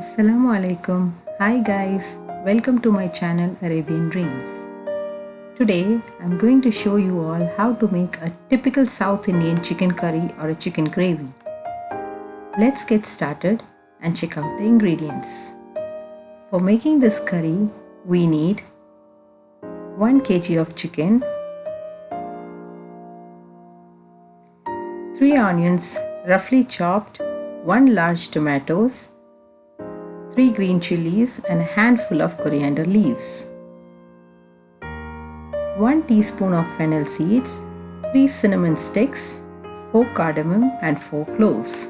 Assalamu alaikum. Hi guys, welcome to my channel Arabian Dreams. Today I'm going to show you all how to make a typical South Indian chicken curry or a chicken gravy. Let's get started and check out the ingredients. For making this curry, we need 1 kg of chicken, 3 onions roughly chopped, 1 large tomatoes, 3 green chilies and a handful of coriander leaves, 1 teaspoon of fennel seeds, 3 cinnamon sticks, 4 cardamom and 4 cloves.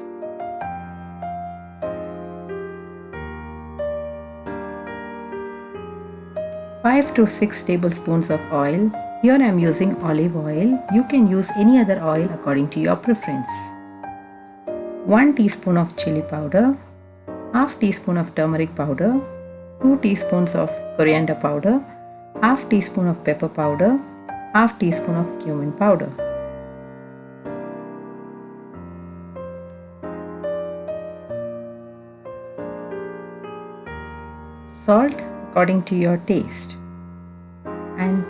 Five to 6 tablespoons of oil. Here I am using olive oil. You can use any other oil according to your preference. 1 teaspoon of chili powder, half teaspoon of turmeric powder, 2 teaspoons of coriander powder, half teaspoon of pepper powder, half teaspoon of cumin powder. Salt according to your taste and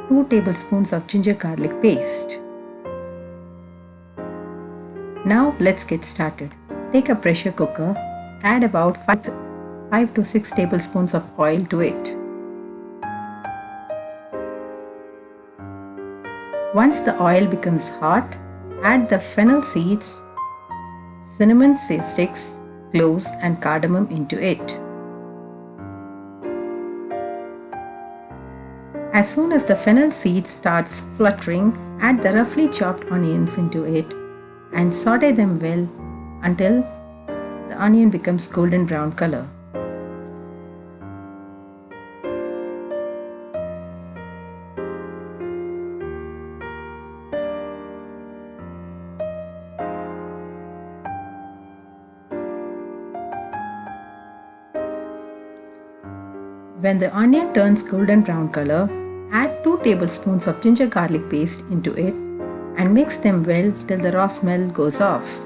2 tablespoons of ginger garlic paste. Now let's get started. Take a pressure cooker. Add about 5 to 6 tablespoons of oil to it. Once the oil becomes hot, add the fennel seeds, cinnamon sticks, cloves and cardamom into it. As soon as the fennel seed starts fluttering, add the roughly chopped onions into it and saute them well until the onion becomes golden brown color. When the onion turns golden brown color, add 2 tablespoons of ginger garlic paste into it and mix them well till the raw smell goes off.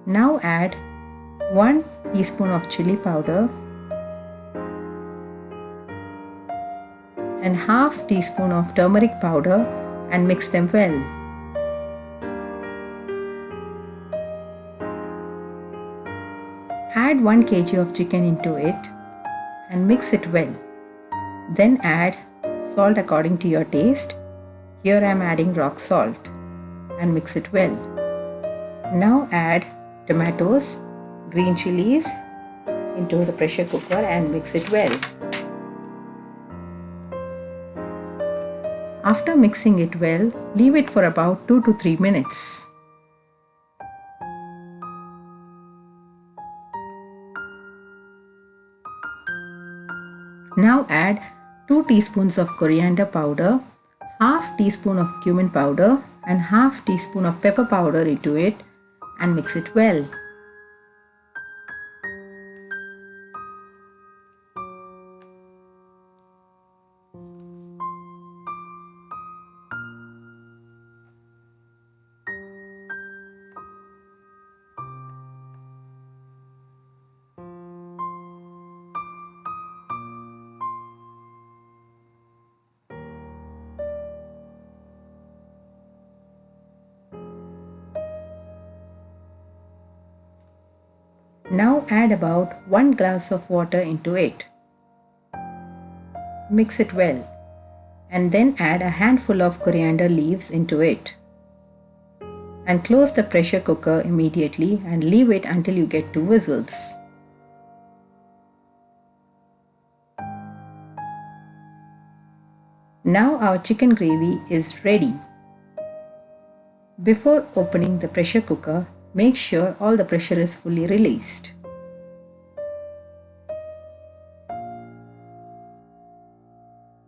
Now add 1 teaspoon of chili powder and half teaspoon of turmeric powder and mix them well. Add 1 kg of chicken into it and mix it well. Then add salt according to your taste. Here I am adding rock salt and mix it well. Now add tomatoes, green chilies into the pressure cooker and mix it well. After mixing it well, leave it for about 2 to 3 minutes. Now add 2 teaspoons of coriander powder, half teaspoon of cumin powder and half teaspoon of pepper powder into it and mix it well. Now add about 1 glass of water into it. Mix it well and then add a handful of coriander leaves into it. And close the pressure cooker immediately and leave it until you get 2 whistles. Now our chicken gravy is ready. Before opening the pressure cooker, make sure all the pressure is fully released.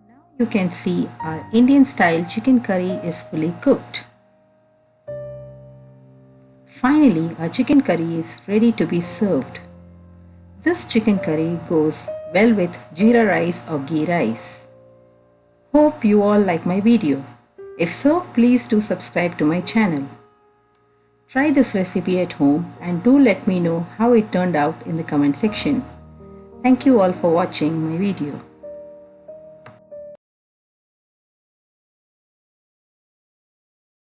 Now you can see our Indian style chicken curry is fully cooked. Finally, our chicken curry is ready to be served. This chicken curry goes well with jeera rice or ghee rice. Hope you all like my video. If so, please do subscribe to my channel. Try this recipe at home and do let me know how it turned out in the comment section. Thank you all for watching my video.